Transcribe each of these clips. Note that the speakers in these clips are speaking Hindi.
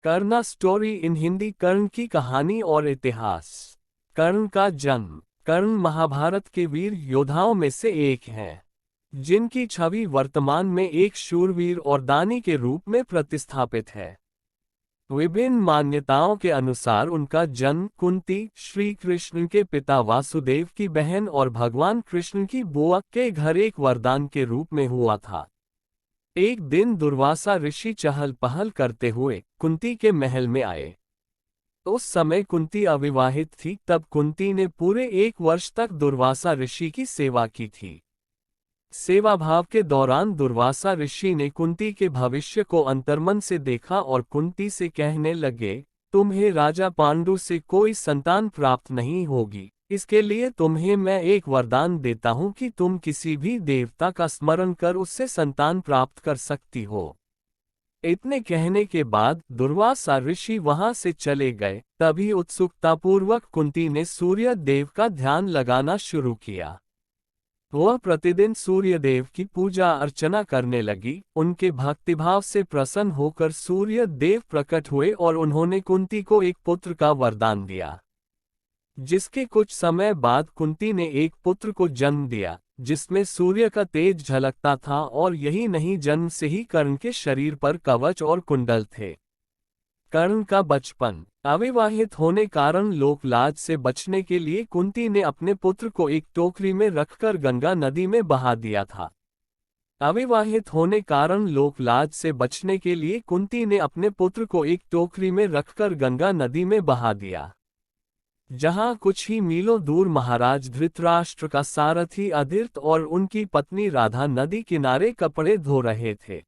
Karna story in Hindi. कर्ण की कहानी और इतिहास। कर्ण का जन्म। कर्ण महाभारत के वीर योद्धाओं में से एक हैं, जिनकी छवि वर्तमान में एक शूरवीर और दानी के रूप में प्रतिस्थापित है। विभिन्न मान्यताओं के अनुसार उनका जन्म कुंती, श्री कृष्ण के पिता वासुदेव की बहन और भगवान कृष्ण की बुआ के घर एक वरदान के रूप में हुआ था। एक दिन दुर्वासा ऋषि चहल पहल करते हुए कुंती के महल में आए। उस समय कुंती अविवाहित थी। तब कुंती ने पूरे 1 वर्ष तक दुर्वासा ऋषि की सेवा की थी। सेवा भाव के दौरान दुर्वासा ऋषि ने कुंती के भविष्य को अंतर्मन से देखा और कुंती से कहने लगे, तुम्हें राजा पांडु से कोई संतान प्राप्त नहीं होगी। इसके लिए तुम्हें मैं एक वरदान देता हूं कि तुम किसी भी देवता का स्मरण कर उससे संतान प्राप्त कर सकती हो। इतने कहने के बाद दुर्वासा ऋषि वहां से चले गए। तभी उत्सुकतापूर्वक कुंती ने सूर्य देव का ध्यान लगाना शुरू किया। वह प्रतिदिन सूर्य देव की पूजा अर्चना करने लगी। उनके भक्तिभाव से प्रसन्न होकर सूर्य देव प्रकट हुए और उन्होंने कुंती को एक पुत्र का वरदान दिया। जिसके कुछ समय बाद कुंती ने एक पुत्र को जन्म दिया, जिसमें सूर्य का तेज झलकता था। और यही नहीं, जन्म से ही कर्ण के शरीर पर कवच और कुंडल थे। कर्ण का बचपन। अविवाहित होने कारण लोकलाज से बचने के लिए कुंती ने अपने पुत्र को एक टोकरी में रखकर गंगा नदी में बहा दिया था। अविवाहित होने कारण लोकलाज से बचने के लिए कुंती ने अपने पुत्र को एक टोकरी में रखकर गंगा नदी में बहा दिया, जहां कुछ ही मीलों दूर महाराज धृतराष्ट्र का सारथी अधीर्त और उनकी पत्नी राधा नदी किनारे कपड़े धो रहे थे।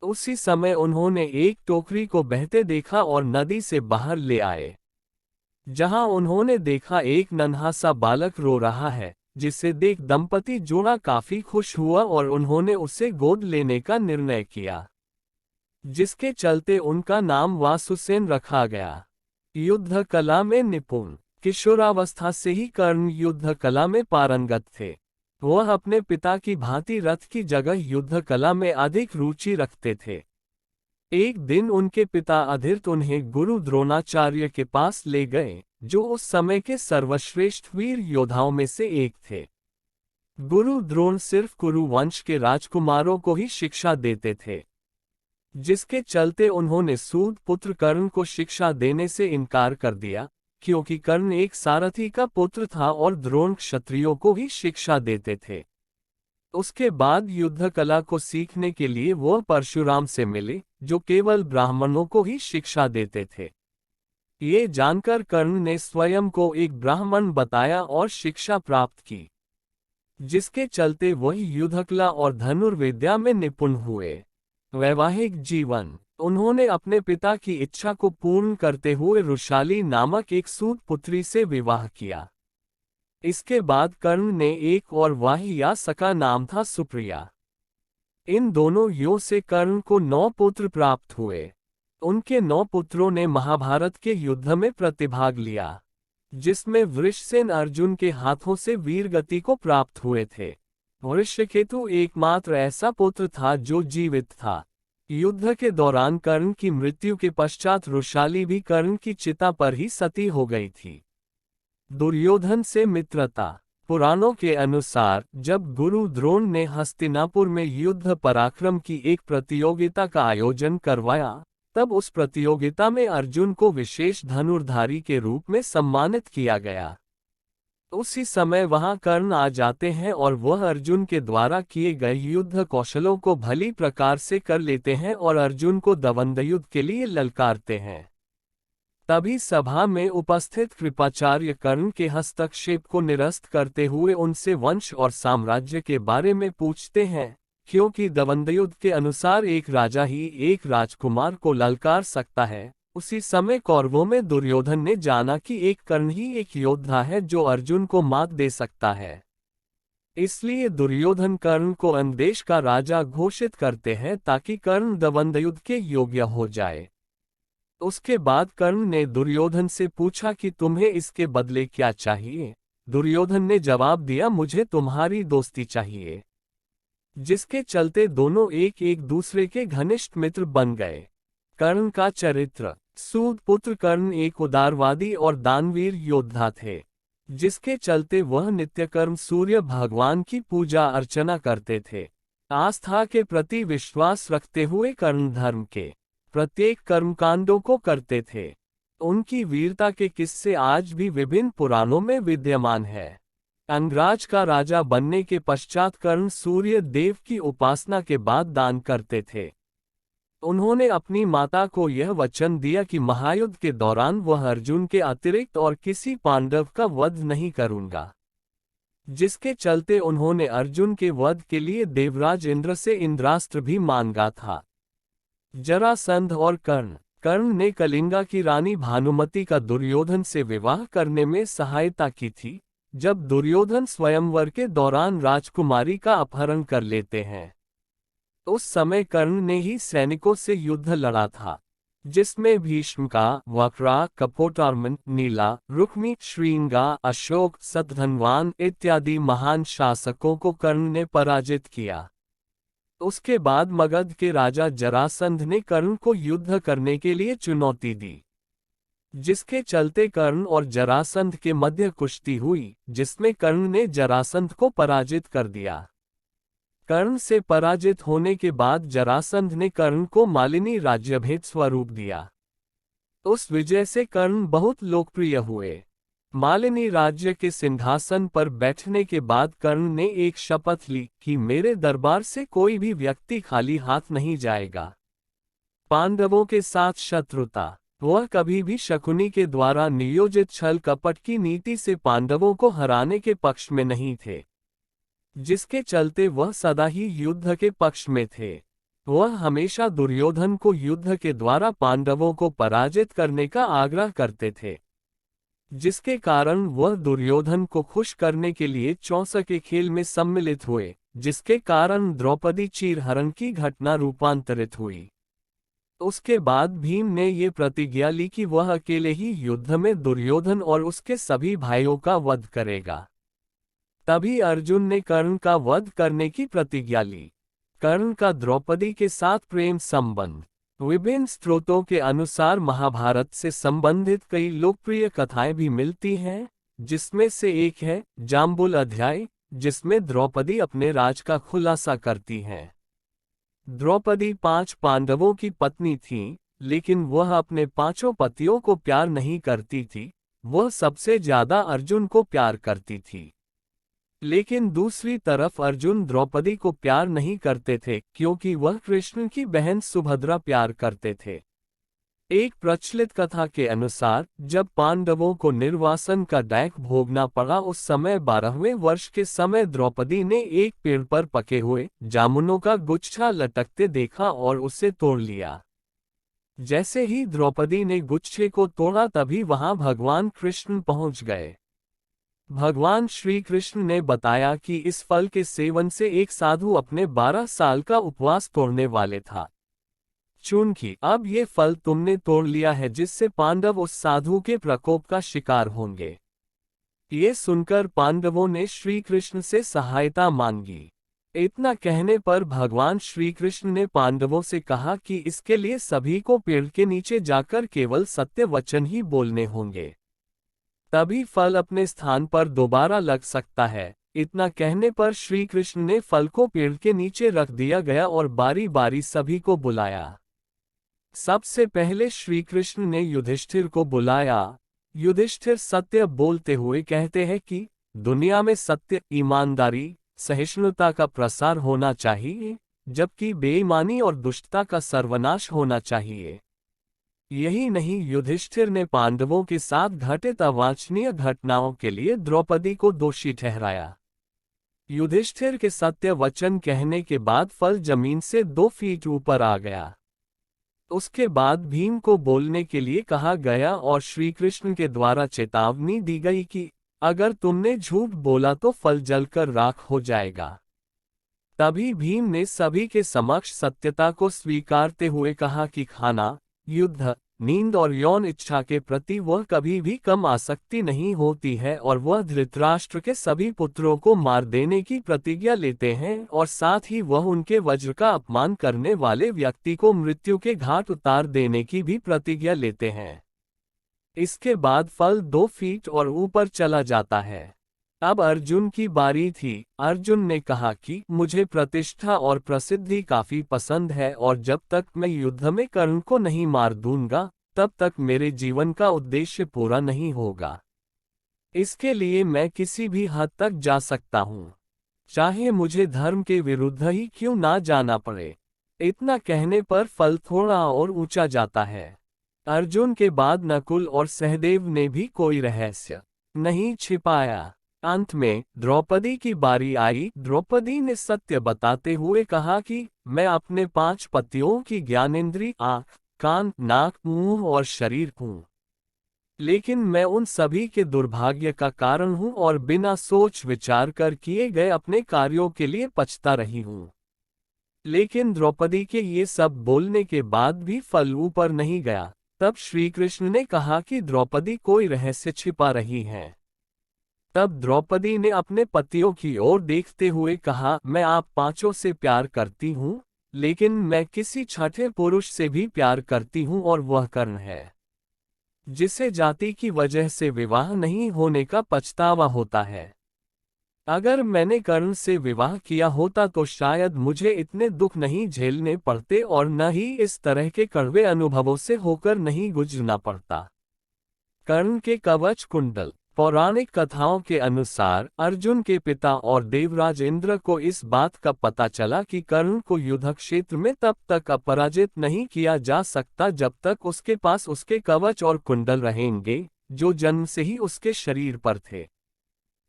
उसी समय उन्होंने एक टोकरी को बहते देखा और नदी से बाहर ले आए, जहां उन्होंने देखा एक नन्हा सा बालक रो रहा है, जिसे देख दंपति जोड़ा काफी खुश हुआ और उन्होंने उसे गोद लेने का निर्णय किया, जिसके चलते उनका नाम वासुसेन रखा गया। युद्ध कला में निपुण। किशोरावस्था से ही कर्ण युद्ध कला में पारंगत थे। वह अपने पिता की भांति रथ की जगह युद्ध कला में अधिक रुचि रखते थे। एक दिन उनके पिता अधीर्त उन्हें गुरु द्रोणाचार्य के पास ले गए, जो उस समय के सर्वश्रेष्ठ वीर योद्धाओं में से एक थे। गुरु द्रोण सिर्फ कुरु वंश के राजकुमारों को ही शिक्षा देते थे, जिसके चलते उन्होंने सूत पुत्र कर्ण को शिक्षा देने से इनकार कर दिया, क्योंकि कर्ण एक सारथी का पुत्र था और द्रोण क्षत्रियों को ही शिक्षा देते थे। उसके बाद युद्ध कला को सीखने के लिए वह परशुराम से मिले, जो केवल ब्राह्मणों को ही शिक्षा देते थे। ये जानकर कर्ण ने स्वयं को एक ब्राह्मण बताया और शिक्षा प्राप्त की, जिसके चलते वह युद्धकला और धनुर्विद्या में निपुण हुए। वैवाहिक जीवन। उन्होंने अपने पिता की इच्छा को पूर्ण करते हुए रुशाली नामक एक सूत पुत्री से विवाह किया। इसके बाद कर्ण ने एक और वाही या सका नाम था सुप्रिया। इन दोनों यों से कर्ण को 9 पुत्र प्राप्त हुए। उनके 9 पुत्रों ने महाभारत के युद्ध में प्रतिभाग लिया, जिसमें वृषसेन अर्जुन के हाथों से वीरगति को प्राप्त हुए थे। वृषकेतु एकमात्र ऐसा पुत्र था जो जीवित था। युद्ध के दौरान कर्ण की मृत्यु के पश्चात रुशाली भी कर्ण की चिता पर ही सती हो गई थी। दुर्योधन से मित्रता। पुराणों के अनुसार जब गुरु द्रोण ने हस्तिनापुर में युद्ध पराक्रम की एक प्रतियोगिता का आयोजन करवाया, तब उस प्रतियोगिता में अर्जुन को विशेष धनुर्धारी के रूप में सम्मानित किया गया। उसी समय वहां कर्ण आ जाते हैं और वह अर्जुन के द्वारा किए गए युद्ध कौशलों को भली प्रकार से कर लेते हैं और अर्जुन को द्वंद्वयुद्ध के लिए ललकारते हैं। तभी सभा में उपस्थित कृपाचार्य कर्ण के हस्तक्षेप को निरस्त करते हुए उनसे वंश और साम्राज्य के बारे में पूछते हैं, क्योंकि द्वंद्वयुद्ध के अनुसार एक राजा ही एक राजकुमार को ललकार सकता है। उसी समय कौरवों में दुर्योधन ने जाना कि एक कर्ण ही एक योद्धा है जो अर्जुन को मात दे सकता है। इसलिए दुर्योधन कर्ण को अंदेश का राजा घोषित करते हैं ताकि कर्ण द्वंद्वयुद्ध के योग्य हो जाए। उसके बाद कर्ण ने दुर्योधन से पूछा कि तुम्हें इसके बदले क्या चाहिए। दुर्योधन ने जवाब दिया, मुझे तुम्हारी दोस्ती चाहिए, जिसके चलते दोनों एक दूसरे के घनिष्ठ मित्र बन गए। कर्ण का चरित्र। सूत पुत्र कर्ण एक उदारवादी और दानवीर योद्धा थे, जिसके चलते वह नित्यकर्म सूर्य भगवान की पूजा अर्चना करते थे। आस्था के प्रति विश्वास रखते हुए कर्ण धर्म के प्रत्येक कर्मकांडों को करते थे। उनकी वीरता के किस्से आज भी विभिन्न पुराणों में विद्यमान है। अंगराज का राजा बनने के पश्चात कर्ण सूर्य देव की उपासना के बाद दान करते थे। उन्होंने अपनी माता को यह वचन दिया कि महायुद्ध के दौरान वह अर्जुन के अतिरिक्त और किसी पांडव का वध नहीं करूंगा, जिसके चलते उन्होंने अर्जुन के वध के लिए देवराज इंद्र से इंद्रास्त्र भी मांगा था। जरासंध और कर्ण ने कलिंगा की रानी भानुमति का दुर्योधन से विवाह करने में सहायता की थी, जब दुर्योधन स्वयंवर के दौरान राजकुमारी का अपहरण कर लेते हैं। उस समय कर्ण ने ही सैनिकों से युद्ध लड़ा था, जिसमें भीष्म का, वक्रा, कपोटार्मन, नीला, रुक्मी, श्रींगा, अशोक, शतधन्वान इत्यादि महान शासकों को कर्ण ने पराजित किया। उसके बाद मगध के राजा जरासंध ने कर्ण को युद्ध करने के लिए चुनौती दी, जिसके चलते कर्ण और जरासंध के मध्य कुश्ती हुई, जिसमें कर्ण ने जरासंध को पराजित कर दिया। कर्ण से पराजित होने के बाद जरासंध ने कर्ण को मालिनी राज्यभेद स्वरूप दिया। उस विजय से कर्ण बहुत लोकप्रिय हुए। मालिनी राज्य के सिंहासन पर बैठने के बाद कर्ण ने एक शपथ ली कि मेरे दरबार से कोई भी व्यक्ति खाली हाथ नहीं जाएगा। पांडवों के साथ शत्रुता। वह कभी भी शकुनी के द्वारा नियोजित छल कपट की नीति से पांडवों को हराने के पक्ष में नहीं थे, जिसके चलते वह सदा ही युद्ध के पक्ष में थे। वह हमेशा दुर्योधन को युद्ध के द्वारा पांडवों को पराजित करने का आग्रह करते थे, जिसके कारण वह दुर्योधन को खुश करने के लिए चौसा के खेल में सम्मिलित हुए, जिसके कारण द्रौपदी चीरहरण की घटना रूपांतरित हुई। उसके बाद भीम ने ये प्रतिज्ञा ली कि वह अकेले ही युद्ध में दुर्योधन और उसके सभी भाइयों का वध करेगा। तभी अर्जुन ने कर्ण का वध करने की प्रतिज्ञा ली। कर्ण का द्रौपदी के साथ प्रेम संबंध। विभिन्न स्रोतों के अनुसार महाभारत से संबंधित कई लोकप्रिय कथाएं भी मिलती हैं, जिसमें से एक है जाम्बुल अध्याय, जिसमें द्रौपदी अपने राज का खुलासा करती हैं। द्रौपदी 5 पांडवों की पत्नी थी, लेकिन वह अपने 5 पतियों को प्यार नहीं करती थी। वह सबसे ज्यादा अर्जुन को प्यार करती थी। लेकिन दूसरी तरफ अर्जुन द्रौपदी को प्यार नहीं करते थे, क्योंकि वह कृष्ण की बहन सुभद्रा प्यार करते थे। एक प्रचलित कथा के अनुसार जब पांडवों को निर्वासन का दैक भोगना पड़ा, उस समय 12वें वर्ष के समय द्रौपदी ने एक पेड़ पर पके हुए जामुनों का गुच्छा लटकते देखा और उसे तोड़ लिया। जैसे ही द्रौपदी ने गुच्छे को तोड़ा, तभी वहां भगवान कृष्ण पहुंच गए। भगवान श्री कृष्ण ने बताया कि इस फल के सेवन से एक साधु अपने 12 साल का उपवास तोड़ने वाले था। चूंकि अब ये फल तुमने तोड़ लिया है, जिससे पांडव उस साधु के प्रकोप का शिकार होंगे। ये सुनकर पांडवों ने श्री कृष्ण से सहायता मांगी। इतना कहने पर भगवान श्री कृष्ण ने पांडवों से कहा कि इसके लिए सभी को पेड़ के नीचे जाकर केवल सत्य वचन ही बोलने होंगे, तभी फल अपने स्थान पर दोबारा लग सकता है। इतना कहने पर श्री कृष्ण ने फल को पेड़ के नीचे रख दिया गया और बारी बारी सभी को बुलाया। सबसे पहले श्री कृष्ण ने युधिष्ठिर को बुलाया। युधिष्ठिर सत्य बोलते हुए कहते हैं कि दुनिया में सत्य, ईमानदारी, सहिष्णुता का प्रसार होना चाहिए, जबकि बेईमानी और दुष्टता का सर्वनाश होना चाहिए। यही नहीं, युधिष्ठिर ने पांडवों के साथ घटित अवांछनीय घटनाओं के लिए द्रौपदी को दोषी ठहराया। युधिष्ठिर के सत्य वचन कहने के बाद फल जमीन से 2 फीट ऊपर आ गया। उसके बाद भीम को बोलने के लिए कहा गया और श्री कृष्ण के द्वारा चेतावनी दी गई कि अगर तुमने झूठ बोला तो फल जलकर राख हो जाएगा। तभी भीम ने सभी के समक्ष सत्यता को स्वीकारते हुए कहा कि खाना, युद्ध, नींद और यौन इच्छा के प्रति वह कभी भी कम आसक्ति नहीं होती है और वह धृतराष्ट्र के सभी पुत्रों को मार देने की प्रतिज्ञा लेते हैं और साथ ही वह उनके वज्र का अपमान करने वाले व्यक्ति को मृत्यु के घाट उतार देने की भी प्रतिज्ञा लेते हैं। इसके बाद फल 2 फीट और ऊपर चला जाता है। अब अर्जुन की बारी थी। अर्जुन ने कहा कि मुझे प्रतिष्ठा और प्रसिद्धि काफी पसंद है और जब तक मैं युद्ध में कर्ण को नहीं मार दूंगा तब तक मेरे जीवन का उद्देश्य पूरा नहीं होगा। इसके लिए मैं किसी भी हद तक जा सकता हूँ, चाहे मुझे धर्म के विरुद्ध ही क्यों ना जाना पड़े। इतना कहने पर फल थोड़ा और ऊंचा जाता है। अर्जुन के बाद नकुल और सहदेव ने भी कोई रहस्य नहीं छिपाया। अंत में द्रौपदी की बारी आई। द्रौपदी ने सत्य बताते हुए कहा कि मैं अपने 5 पतियों की ज्ञानेंद्रिय आँख, कान, नाक, मुंह और शरीर हूँ, लेकिन मैं उन सभी के दुर्भाग्य का कारण हूँ और बिना सोच विचार कर किए गए अपने कार्यों के लिए पछता रही हूँ। लेकिन द्रौपदी के ये सब बोलने के बाद भी फल ऊपर नहीं गया। तब श्री कृष्ण ने कहा कि द्रौपदी कोई रहस्य छिपा रही है। तब द्रौपदी ने अपने पतियों की ओर देखते हुए कहा, मैं आप 5 से प्यार करती हूँ, लेकिन मैं किसी छठे पुरुष से भी प्यार करती हूँ और वह कर्ण है, जिसे जाति की वजह से विवाह नहीं होने का पछतावा होता है। अगर मैंने कर्ण से विवाह किया होता तो शायद मुझे इतने दुख नहीं झेलने पड़ते और न ही इस तरह के कड़वे अनुभवों से होकर नहीं गुजरना पड़ता। कर्ण के कवच कुंडल। पौराणिक कथाओं के अनुसार अर्जुन के पिता और देवराज इंद्र को इस बात का पता चला कि कर्ण को युद्ध क्षेत्र में तब तक अपराजित नहीं किया जा सकता जब तक उसके पास उसके कवच और कुंडल रहेंगे, जो जन्म से ही उसके शरीर पर थे।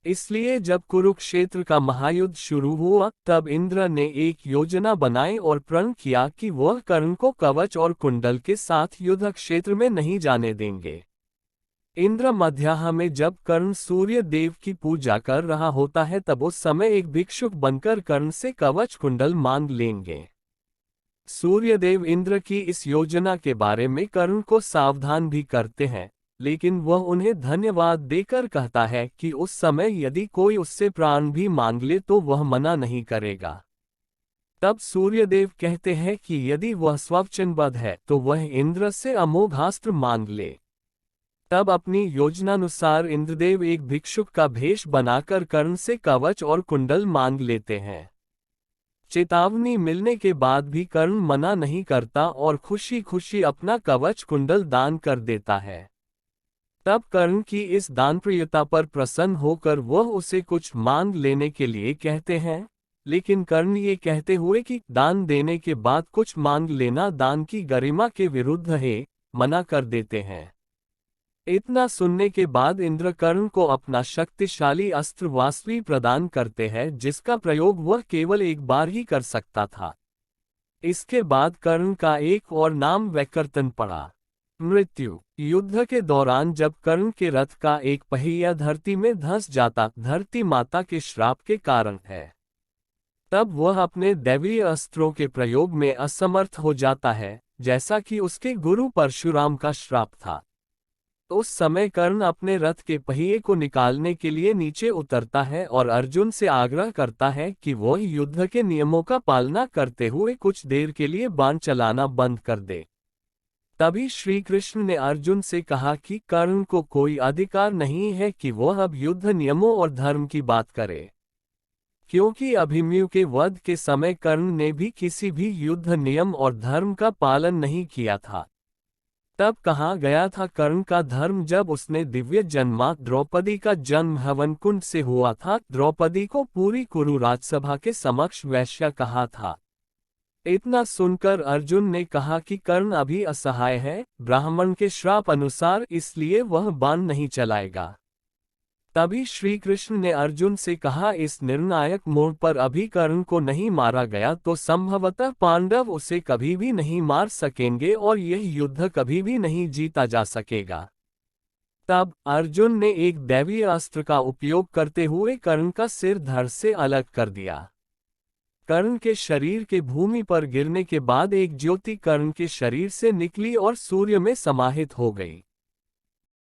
इसलिए जब कुरुक्षेत्र का महायुद्ध शुरू हुआ तब इंद्र ने एक योजना बनाई और प्रण किया कि वह कर्ण को कवच और कुंडल के साथ युद्ध क्षेत्र में नहीं जाने देंगे। इंद्र मध्याह्न में जब कर्ण सूर्य देव की पूजा कर रहा होता है तब उस समय एक भिक्षुक बनकर कर्ण से कवच कुंडल मांग लेंगे। सूर्यदेव इंद्र की इस योजना के बारे में कर्ण को सावधान भी करते हैं, लेकिन वह उन्हें धन्यवाद देकर कहता है कि उस समय यदि कोई उससे प्राण भी मांग ले तो वह मना नहीं करेगा। तब सूर्यदेव कहते हैं कि यदि वह स्ववचनबद्ध है तो वह इंद्र से अमोघास्त्र मांग ले। तब अपनी योजनानुसार इंद्रदेव एक भिक्षुक का भेष बनाकर कर्ण से कवच और कुंडल मांग लेते हैं। चेतावनी मिलने के बाद भी कर्ण मना नहीं करता और खुशी खुशी अपना कवच कुंडल दान कर देता है। तब कर्ण की इस दानप्रियता पर प्रसन्न होकर वह उसे कुछ मांग लेने के लिए कहते हैं, लेकिन कर्ण ये कहते हुए कि दान देने के बाद कुछ मांग लेना दान की गरिमा के विरुद्ध है, मना कर देते हैं। इतना सुनने के बाद इंद्र कर्ण को अपना शक्तिशाली अस्त्र वासवी प्रदान करते हैं, जिसका प्रयोग वह केवल एक बार ही कर सकता था। इसके बाद कर्ण का एक और नाम वैकर्तन पड़ा, मृत्यु। युद्ध के दौरान जब कर्ण के रथ का एक पहिया धरती में धंस जाता, धरती माता के श्राप के कारण है, तब वह अपने दैवीय अस्त्रों के प्रयोग में असमर्थ हो जाता है, जैसा कि उसके गुरु परशुराम का श्राप था। उस समय कर्ण अपने रथ के पहिए को निकालने के लिए नीचे उतरता है और अर्जुन से आग्रह करता है कि वह युद्ध के नियमों का पालना करते हुए कुछ देर के लिए बाण चलाना बंद कर दे। तभी श्री कृष्ण ने अर्जुन से कहा कि कर्ण को कोई अधिकार नहीं है कि वह अब युद्ध नियमों और धर्म की बात करे, क्योंकि अभिमन्यु के वध के समय कर्ण ने भी किसी भी युद्ध नियम और धर्म का पालन नहीं किया था। तब कहा गया था कर्ण का धर्म जब उसने दिव्य जन्मा द्रौपदी का जन्म हवन कुंड से हुआ था। द्रौपदी को पूरी कुरु राजसभा के समक्ष वैश्या कहा था। इतना सुनकर अर्जुन ने कहा कि कर्ण अभी असहाय है, ब्राह्मण के श्राप अनुसार, इसलिए वह बाण नहीं चलाएगा। तभी श्री कृष्ण ने अर्जुन से कहा, इस निर्णायक मोड़ पर अभी कर्ण को नहीं मारा गया तो संभवतः पांडव उसे कभी भी नहीं मार सकेंगे और यह युद्ध कभी भी नहीं जीता जा सकेगा। तब अर्जुन ने एक दैवीय अस्त्र का उपयोग करते हुए कर्ण का सिर धड़ से अलग कर दिया। कर्ण के शरीर के भूमि पर गिरने के बाद एक ज्योति कर्ण के शरीर से निकली और सूर्य में समाहित हो गई।